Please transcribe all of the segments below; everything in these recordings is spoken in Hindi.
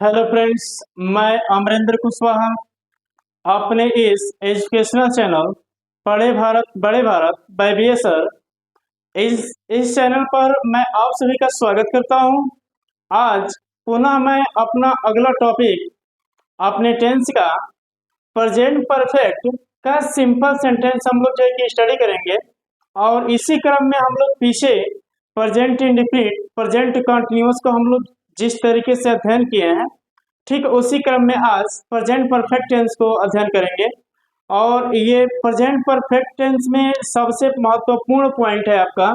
हेलो फ्रेंड्स, मैं अमरेंद्र कुशवाहा अपने इस एजुकेशनल चैनल पढ़े भारत बड़े भारत बाय BSR इस चैनल पर मैं आप सभी का स्वागत करता हूं। आज पुनः मैं अपना अगला टॉपिक अपने टेंस का प्रेजेंट परफेक्ट का सिंपल सेंटेंस हम लोग जो है कि स्टडी करेंगे। और इसी क्रम में हम लोग पीछे प्रेजेंट इंडेफिनिट प्रेजेंट कंटिन्यूअस को हम लोग जिस तरीके से अध्ययन किए हैं, ठीक उसी क्रम में आज प्रेजेंट परफेक्ट टेंस को अध्ययन करेंगे। और ये प्रेजेंट परफेक्ट टेंस में सबसे महत्वपूर्ण पॉइंट है आपका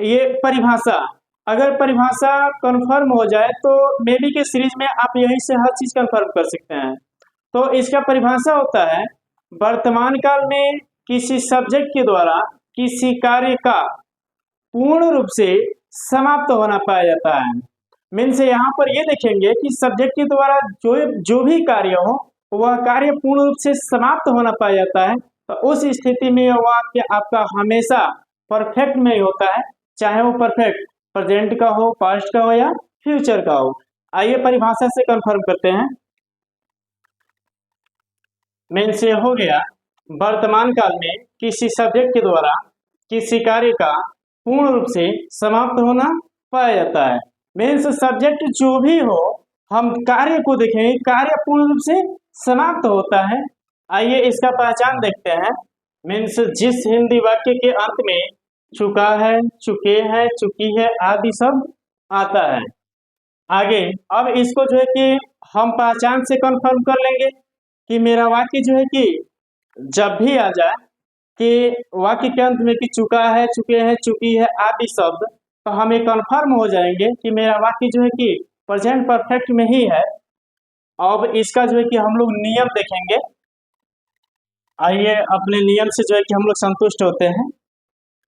ये परिभाषा। अगर परिभाषा कंफर्म हो जाए तो मे बी के सीरीज में आप यहीं से हर चीज कंफर्म कर सकते हैं। तो इसका परिभाषा होता है वर्तमान काल में किसी सब्जेक्ट के द्वारा किसी कार्य का पूर्ण रूप से समाप्त होना पाया जाता है। मीन्स यहाँ पर ये देखेंगे कि सब्जेक्ट के द्वारा जो भी कार्य हो वह कार्य पूर्ण रूप से समाप्त होना पाया जाता है। तो उस स्थिति में यह वाक्य आपका हमेशा परफेक्ट में ही होता है, चाहे वो परफेक्ट प्रेजेंट का हो, पास्ट का हो या फ्यूचर का हो। आइए परिभाषा से कंफर्म करते हैं। मीन्स ये हो गया वर्तमान काल में किसी सब्जेक्ट के द्वारा किसी कार्य का पूर्ण रूप से समाप्त होना पाया जाता है। मीन्स सब्जेक्ट जो भी हो, हम कार्य को देखेंगे, कार्य पूर्ण रूप से समाप्त होता है। आइए इसका पहचान देखते हैं। मीन्स जिस हिंदी वाक्य के अंत में चुका है, चुके हैं, चुकी है आदि सब आता है। आगे अब इसको जो है कि हम पहचान से कंफर्म कर लेंगे कि मेरा वाक्य जो है कि जब भी आ जाए कि वाक्य के अंत में कि चुका है, चुके हैं, चुकी है आदि शब्द, तो हमें कंफर्म हो जाएंगे कि मेरा वाक्य जो है कि प्रेजेंट परफेक्ट में ही है। अब इसका जो है कि हम लोग नियम देखेंगे। आइए अपने नियम से जो है कि हम लोग संतुष्ट होते हैं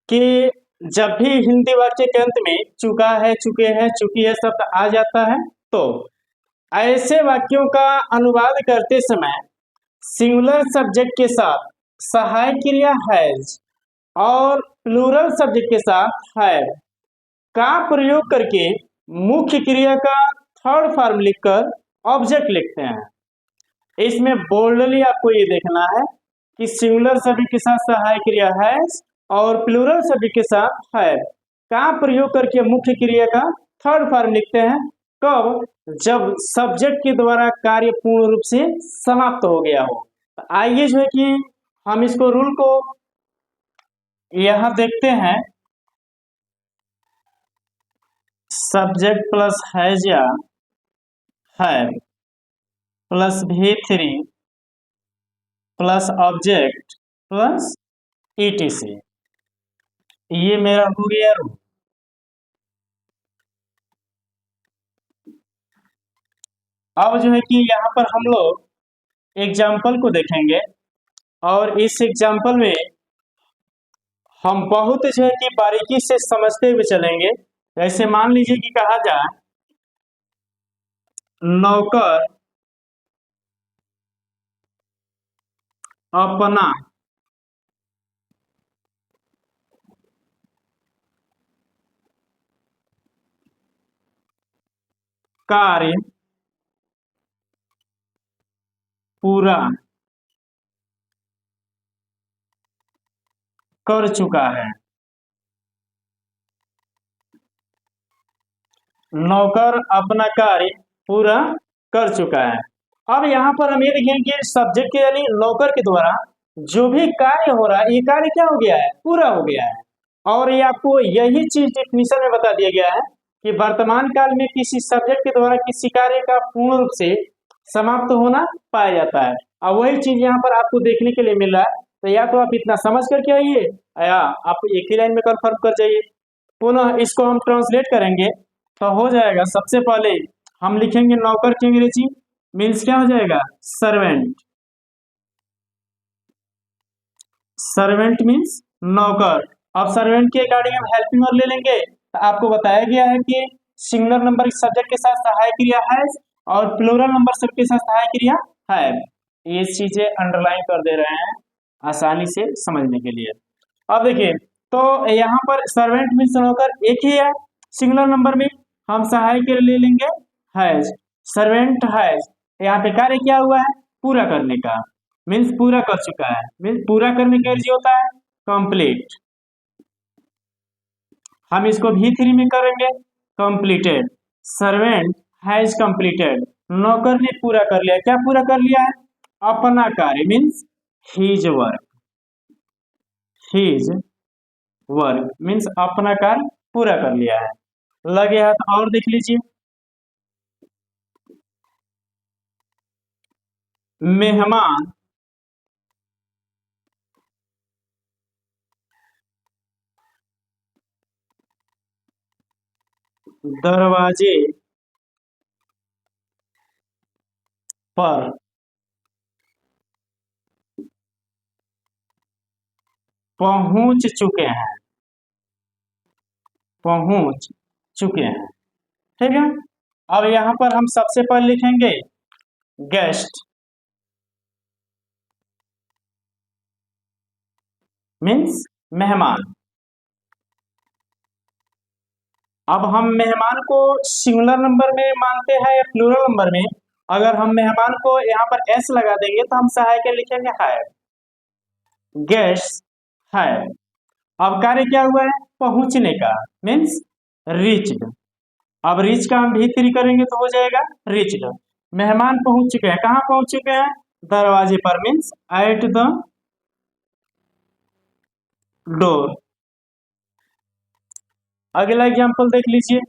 कि जब भी हिंदी वाक्य के अंत में चुका है, चुके हैं, चुकी है शब्द आ जाता है तो ऐसे वाक्यों का अनुवाद करते समय सिंगुलर सब्जेक्ट के साथ सहायक क्रिया हैज और प्लूरल सब्जेक्ट के साथ हैव का प्रयोग करके मुख्य क्रिया का थर्ड फॉर्म लिखकर ऑब्जेक्ट लिखते हैं। इसमें बोल्डली आपको ये देखना है कि सिंगुलर सब्जेक्ट के साथ सहायक क्रिया हैज और प्लूरल सब्जेक्ट के साथ हैव का प्रयोग करके मुख्य क्रिया का थर्ड फॉर्म लिखते हैं। कब? जब सब्जेक्ट के द्वारा कार्य पूर्ण रूप से समाप्त हो गया हो। आइए जो है कि हम इसको रूल को यहां देखते हैं। सब्जेक्ट प्लस हैज या have plus V3 plus object plus ETC, ये मेरा हो गया रूल। अब जो है कि यहाँ पर हम लोग एग्जाम्पल को देखेंगे और इस एग्जाम्पल में हम बहुत जो है कि बारीकी से समझते हुए चलेंगे। जैसे मान लीजिए कि कहा जाए नौकर अपना कार्य पूरा कर चुका है। नौकर अपना कार्य पूरा कर चुका है। अब यहाँ पर हम ये देखेंगे सब्जेक्ट के यानी नौकर के द्वारा जो भी कार्य हो रहा है, ये कार्य क्या हो गया है? पूरा हो गया है। और ये आपको यही चीज डेफिनेशन में बता दिया गया है कि वर्तमान काल में किसी सब्जेक्ट के द्वारा किसी कार्य का पूर्ण रूप से समाप्त होना पाया जाता है। और वही चीज यहाँ पर आपको देखने के लिए मिल रहा है। तो या तो आप इतना समझ करके आइए या आप एक ही लाइन में कंफर्म कर जाइए। पुनः इसको हम ट्रांसलेट करेंगे तो हो जाएगा। सबसे पहले हम लिखेंगे नौकर की अंग्रेजी मीन्स क्या हो जाएगा? सर्वेंट। सर्वेंट मीन्स नौकर। अब सर्वेंट के अकॉर्डिंग हम हेल्पिंग वर्ब ले लेंगे। तो आपको बताया गया है कि सिंगुलर नंबर सब्जेक्ट के साथ सहायक क्रिया हैज और प्लूरल नंबर सब्जेक्ट के साथ सहायक क्रिया हैव। ये चीजें अंडरलाइन कर दे रहे हैं आसानी से समझने के लिए। अब देखिए तो यहाँ पर सर्वेंट मीन्स नौकर एक ही है। सिंगुलर नंबर में हम सहायक क्रिया ले लेंगे हैज। सर्वेंट हैज, यहाँ पे कार्य क्या हुआ है, पूरा करने का, मीन्स पूरा कर चुका है, मीन्स पूरा करने का अर्थ होता है कंप्लीट। हम इसको V3 में करेंगे, कंप्लीटेड, सर्वेंट हैज कंप्लीटेड, नौकर ने पूरा कर लिया, क्या पूरा कर लिया है, अपना कार्य, means his work, his work means अपना कार्य पूरा कर लिया है। लगे हाथ और देख लीजिए, मेहमान दरवाजे पर पहुंच चुके हैं, पहुंच चुके हैं, ठीक है। अब यहां पर हम सबसे पहले लिखेंगे गेस्ट, मीन्स मेहमान। अब हम मेहमान को सिंगुलर नंबर में मानते हैं या प्लूरल नंबर में, अगर हम मेहमान को यहाँ पर एस लगा देंगे तो हम सहायक लिखेंगे हैव, गेस्ट हैव। अब कार्य क्या हुआ है, पहुंचने का, मीन्स रीच्ड। अब रीच का हम V3 करेंगे तो हो जाएगा रीच्ड। मेहमान पहुंच चुके हैं, कहाँ पहुंच चुके हैं, दरवाजे पर, मीन्स एट द डोर। अगला एग्जाम्पल देख लीजिए,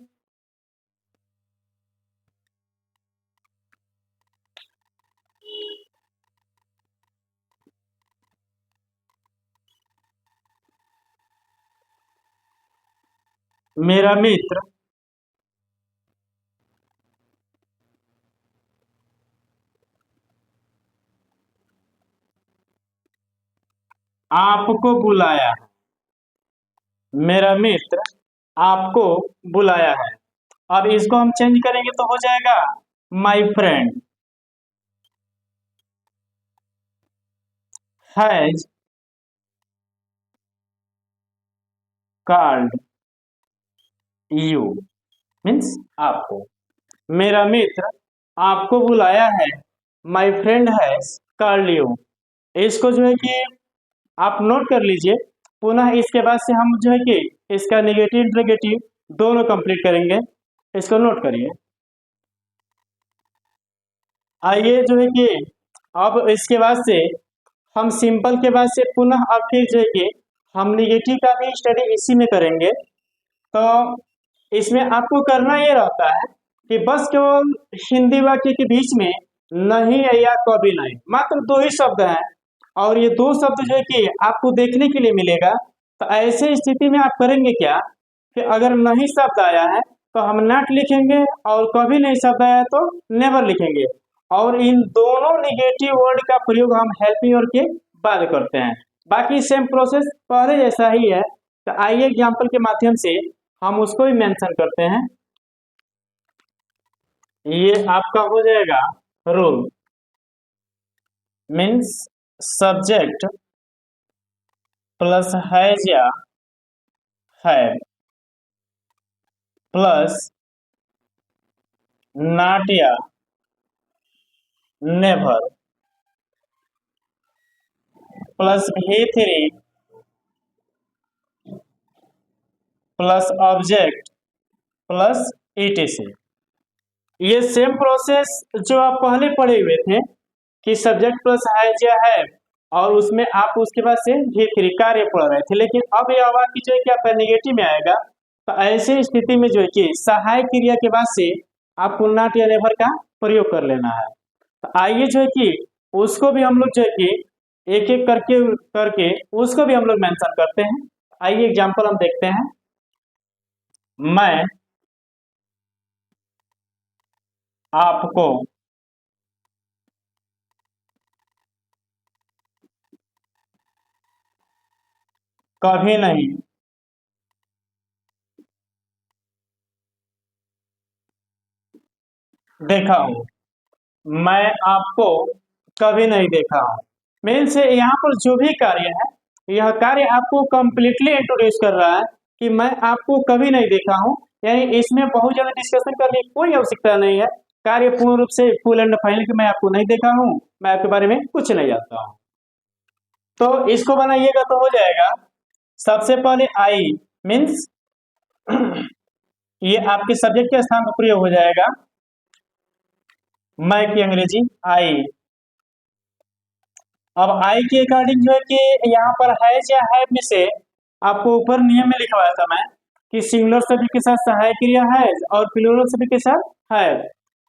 मेरा मित्र आपको बुलाया है, मेरा मित्र आपको बुलाया है। अब इसको हम चेंज करेंगे तो हो जाएगा my friend has called you, means आपको। मेरा मित्र आपको बुलाया है, my friend has called you. इसको जो है कि आप नोट कर लीजिए। पुनः इसके बाद से हम जो है कि इसका नेगेटिव इंट्रोगेटिव दोनों कंप्लीट करेंगे, इसको नोट करिए। आइए जो है कि अब इसके बाद से हम सिंपल के बाद से पुनः अब फिर जो है कि हम निगेटिव का भी स्टडी इसी में करेंगे। तो इसमें आपको करना ये रहता है कि बस केवल हिंदी वाक्य के बीच में नहीं है या कभी नहीं, मात्र दो ही शब्द हैं और ये दो शब्द जो है कि आपको देखने के लिए मिलेगा। तो ऐसे स्थिति में आप करेंगे क्या कि अगर नहीं शब्द आया है तो हम नॉट लिखेंगे और कभी नहीं शब्द आया है तो नेवर लिखेंगे, और इन दोनों निगेटिव वर्ड का प्रयोग हम हेल्पिंग वर्ड के बाद करते हैं। बाकी सेम प्रोसेस पहले जैसा ही है। तो आइए एग्जाम्पल के माध्यम से हम उसको भी मेंशन करते हैं। ये आपका हो जाएगा rule, means subject plus has या हैव प्लस नॉट या never plus V3 plus object plus ETC। ये सेम प्रोसेस जो आप पहले पढ़े हुए थे कि सब्जेक्ट प्लस हैज या हैव, और उसमें आप उसके बाद से V3 कार्य पढ़ रहे थे, लेकिन अब यह वाक्य जो है कि आपका नेगेटिव में आएगा। तो ऐसे स्थिति में जो है कि सहायक क्रिया के बाद से आपको नॉट या नेवर का प्रयोग कर लेना है। तो आइए जो है कि उसको भी हम लोग जो है कि एक एक करके करके उसको भी हम लोग मेंशन करते हैं। आइए एग्जांपल हम देखते हैं। मैं आपको कभी नहीं देखा हूं, मैं आपको कभी नहीं देखा हूं। मेन से यहाँ पर जो भी कार्य है, यह कार्य आपको कंप्लीटली इंट्रोड्यूस कर रहा है कि मैं आपको कभी नहीं देखा हूं, यानी इसमें बहुत ज्यादा डिस्कशन करने की कोई आवश्यकता नहीं है। कार्य पूर्ण रूप से फुल एंड फाइनल मैं आपको नहीं देखा हूं, मैं आपके बारे में कुछ नहीं जानता हूं। तो इसको बनाइएगा तो हो जाएगा। सबसे पहले आई मीन्स ये आपके सब्जेक्ट के स्थान पर प्रयोग हो जाएगा। मैं की अंग्रेजी आई। अब आई के अकॉर्डिंग जो है कि यहाँ पर हैज या हैव में से आपको ऊपर नियम में लिखवाया था मैं कि सिंगुलर सब्जेक्ट के साथ सहायक क्रिया हैज और प्लूरल सब्जेक्ट के साथ हैव।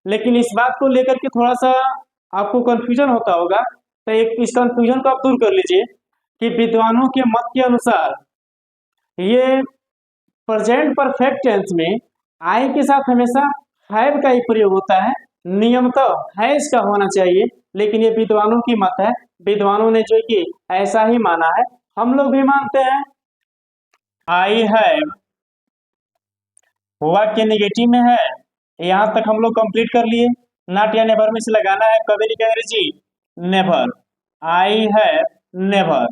लेकिन इस बात को लेकर के थोड़ा सा आपको कंफ्यूजन होता होगा, तो इस कंफ्यूजन को आप दूर कर लीजिए कि विद्वानों के मत के अनुसार ये प्रेजेंट परफेक्ट टेंस में आई के साथ हमेशा हैव का ही प्रयोग होता है, नियमतः हैज का होना चाहिए। लेकिन ये विद्वानों की मत है, विद्वानों ने जो कि ऐसा ही माना है, हम लोग भी मानते हैं। आई हैव वाक्य नेगेटिव में है, यहां तक हम लोग कंप्लीट कर लिए। नॉट या नेवर में से लगाना है, कभी नहीं अंग्रेजी नेवर। आई हैव नेवर,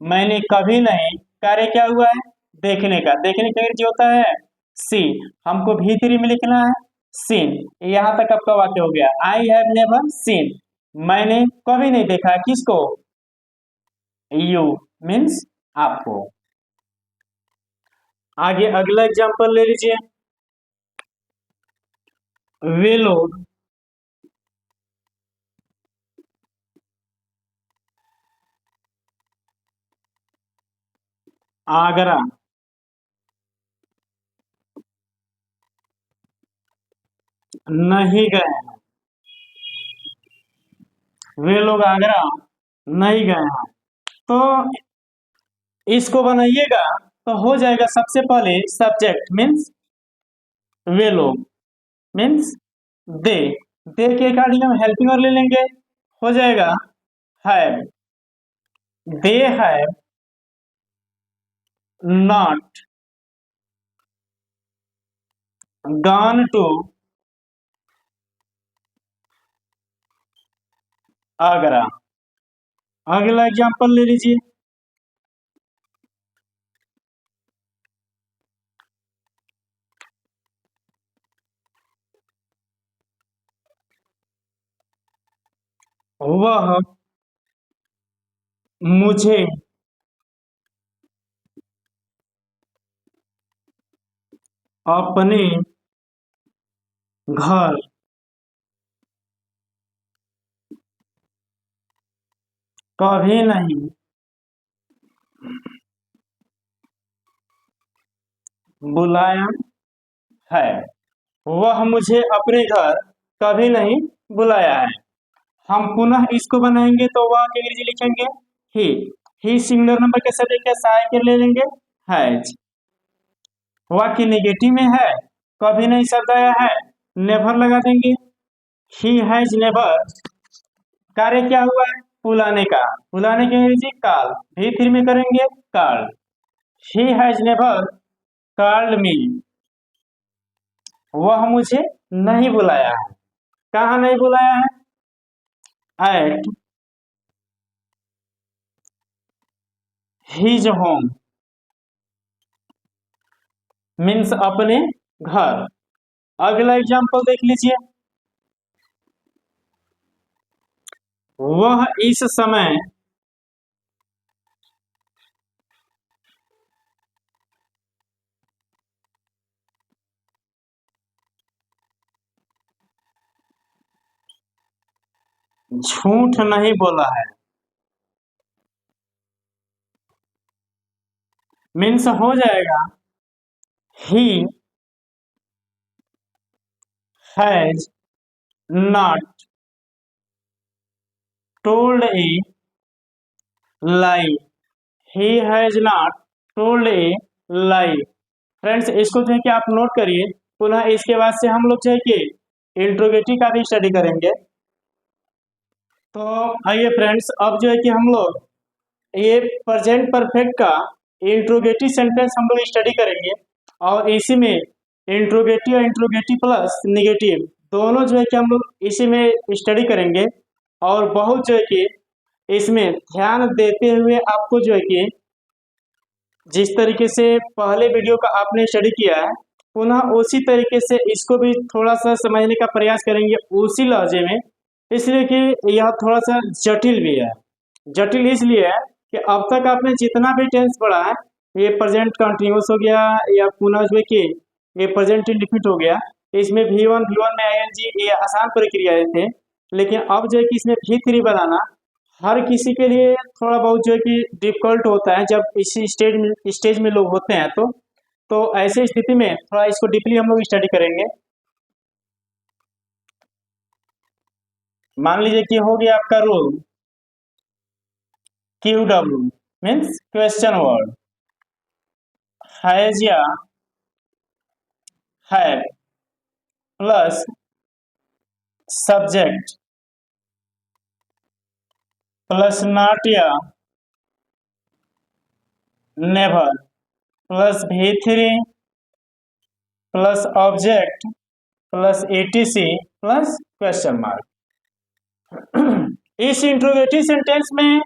मैंने कभी नहीं। कार्य क्या हुआ है? देखने का। देखने का अंग्रेजी होता है सी, हमको भीतरी में लिखना है सीन। यहां तक आपका वाक्य हो गया। आई हैव नेवर सीन, मैंने कभी नहीं देखा। किसको? यू मीन्स आपको। आगे अगला एग्जांपल ले लीजिए। वे लोग आगरा नहीं गए हैं। वे लोग आगरा नहीं गए हैं, तो इसको बनाइएगा तो हो जाएगा। सबसे पहले सब्जेक्ट मीन्स वे लोग मीन्स दे। दे के अकॉर्डिंग हम हेल्पिंग और ले लेंगे, हो जाएगा have. They have not gone to Agra. अगला एग्जांपल ले लीजिए। वह मुझे अपने घर कभी नहीं बुलाया है। वह मुझे अपने घर कभी नहीं बुलाया है। हम पुनः इसको बनाएंगे तो वह की अंग्रेजी लिखेंगे ही। ही सिंगुलर नंबर के सब्जेक्ट के सहायक ले लेंगे हैज। वाक्य नेगेटिव में है, कभी नहीं शब्द आया है, नेवर लगा देंगे। ही हैज नेवर, कार्य क्या हुआ है? बुलाने का। बुलाने की अंग्रेजी कॉल, भी थ्री में करेंगे called. He has never called me, वह मुझे नहीं बुलाया है। कहाँ नहीं बुलाया है? एट हिज होम मीन्स अपने घर। अगला एग्जांपल देख लीजिए। वह इस समय झूठ नहीं बोला है, मीन्स हो जाएगा he has not told A lie. He has not told A lie. Friends, इसको जो है कि आप नोट करिए। पुनः इसके बाद से हम लोग जो है कि इंट्रोगेटिव का भी स्टडी करेंगे। तो आइए फ्रेंड्स, अब जो है कि हम लोग ये प्रेजेंट परफेक्ट का इंट्रोगेटिव सेंटेंस हम लोग स्टडी करेंगे। और इसी में इंट्रोगेटिव और इंट्रोगेटिव प्लस निगेटिव दोनों जो है कि हम लोग इसी में स्टडी करेंगे। और बहुत जो है कि इसमें ध्यान देते हुए आपको जो है कि जिस तरीके से पहले वीडियो का आपने स्टडी किया है पुनः उसी तरीके से इसको भी थोड़ा सा समझने का प्रयास करेंगे उसी लहजे में, इसलिए कि यह थोड़ा सा जटिल भी है। जटिल इसलिए है कि अब तक आपने जितना भी टेंस पढ़ा है, ये प्रेजेंट कंटिन्यूस हो गया या पुनः जो है कि ये प्रेजेंट इंडिफिनिट हो गया, इसमें V1 में ING ये आसान प्रक्रिया थे, लेकिन अब जो है कि इसमें V3 बनाना हर किसी के लिए थोड़ा बहुत जो है कि डिफिकल्ट होता है जब इसी स्टेज में लोग होते हैं। तो ऐसे स्थिति में थोड़ा इसको डीपली हम लोग स्टडी करेंगे। मान लीजिए कि हो गया आपका rule QW means question word, has या have plus subject plus not या never plus V3 plus object plus ETC plus question mark. इस इंट्रोगेटिव सेंटेंस में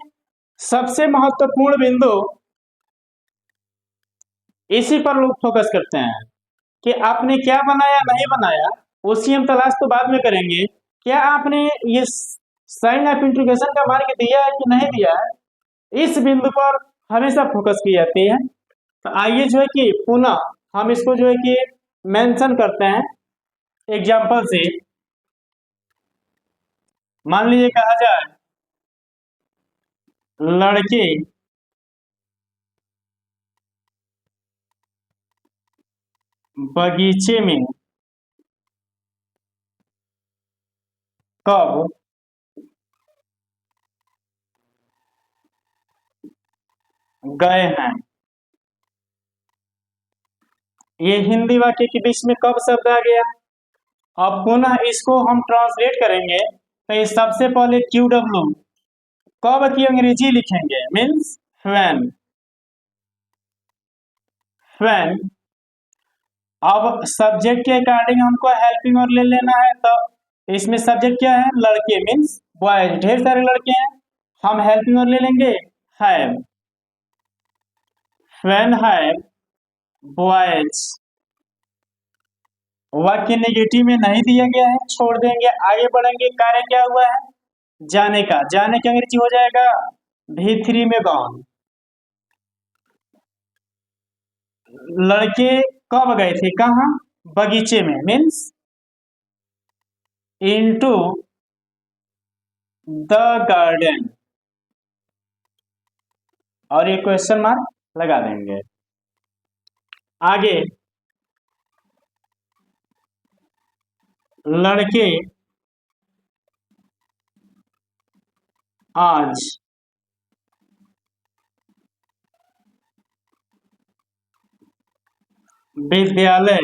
सबसे महत्वपूर्ण बिंदु इसी पर लोग फोकस करते हैं कि आपने क्या बनाया नहीं बनाया, उसी हम तलाश तो बाद में करेंगे। क्या आपने ये साइन ऑफ इंट्रोगेशन का मार्क दिया है कि नहीं दिया है, इस बिंदु पर हमेशा फोकस की जाती है। तो आइए जो है कि पुनः हम इसको जो है कि मेंशन करते हैं एग्जाम्पल से। मान लीजिए कहा जाए लड़के बगीचे में कब गए हैं। ये हिंदी वाक्य के बीच में कब शब्द आ गया। अब पुनः इसको हम ट्रांसलेट करेंगे तो ये सबसे पहले QW कब की अंग्रेजी लिखेंगे मीन्स व्हेन। व्हेन अब सब्जेक्ट के अकॉर्डिंग हमको हेल्पिंग और ले लेना है, तो इसमें सब्जेक्ट क्या है, लड़के मीन्स बॉयज, ढेर सारे लड़के हैं, हम हेल्पिंग और ले लेंगे हैव। व्हेन हैव बॉयज, वाक्य नेगेटिव में नहीं दिया गया है, छोड़ देंगे, आगे बढ़ेंगे। कार्य क्या हुआ है, जाने का, जाने की अंग्रेजी हो जाएगा V3 में गॉन। लड़के कब गए थे, कहा, बगीचे में मीन्स इनटू द गार्डन, और ये क्वेश्चन मार्क लगा देंगे। आगे लड़के आज विद्यालय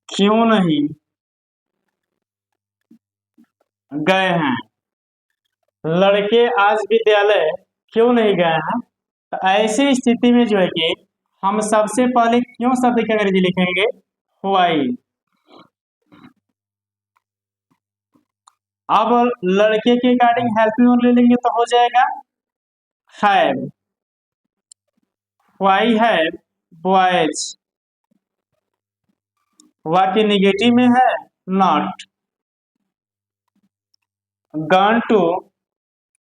क्यों नहीं गए हैं। लड़के आज विद्यालय क्यों नहीं गए हैं, तो ऐसी स्थिति में जो है कि हम सबसे पहले क्यों शब्द की अंग्रेजी लिखेंगे व्हाई। अब लड़के के अकॉर्डिंग हेल्पिंग वर्ब ले लेंगे तो हो जाएगा हैव। व्हाई हैव बॉयज, वाक्य निगेटिव में है not. Gone to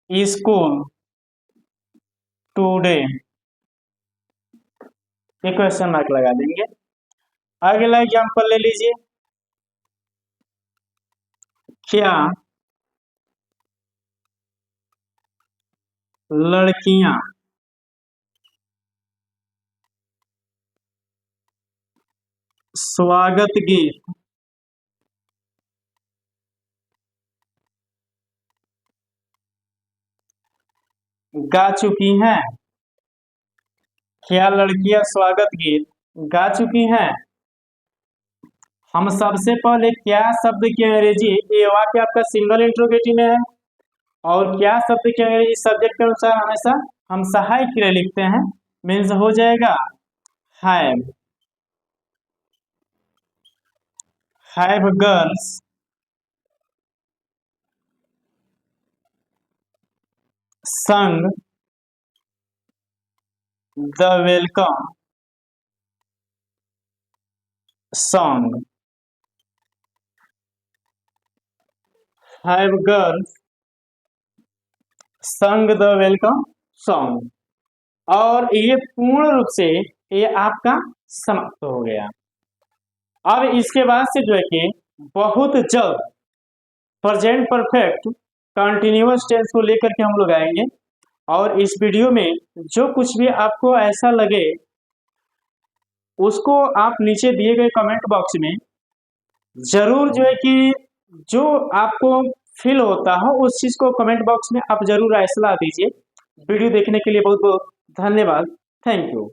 school today, ये क्वेश्चन मार्क लगा देंगे। अगला एग्जांपल ले लीजिए, क्या लड़कियां स्वागत गीत गा चुकी हैं। क्या लड़कियां स्वागत गीत गा चुकी हैं। हम सबसे पहले क्या शब्द की अंग्रेजी, ये वाक्य आपका सिंगल इंट्रोगेटिव में है, और क्या शब्द की अंग्रेजी सब्जेक्ट के अनुसार हमेशा हम सहायक क्रिया लिखते हैं, मीन्स हो जाएगा हैव। हैव गर्ल्स संग the welcome song, have girls संग द वेलकम सॉन्ग। और ये पूर्ण रूप से ये आपका समाप्त हो गया। अब इसके बाद से जो है कि बहुत जल्द प्रेजेंट परफेक्ट कंटिन्यूअस टेंस को लेकर के हम लोग आएंगे। और इस वीडियो में जो कुछ भी आपको ऐसा लगे उसको आप नीचे दिए गए कमेंट बॉक्स में जरूर जो है कि जो आपको फील होता हो उस चीज को कमेंट बॉक्स में आप जरूर ऐसा दीजिए। वीडियो देखने के लिए बहुत बहुत धन्यवाद। Thank you.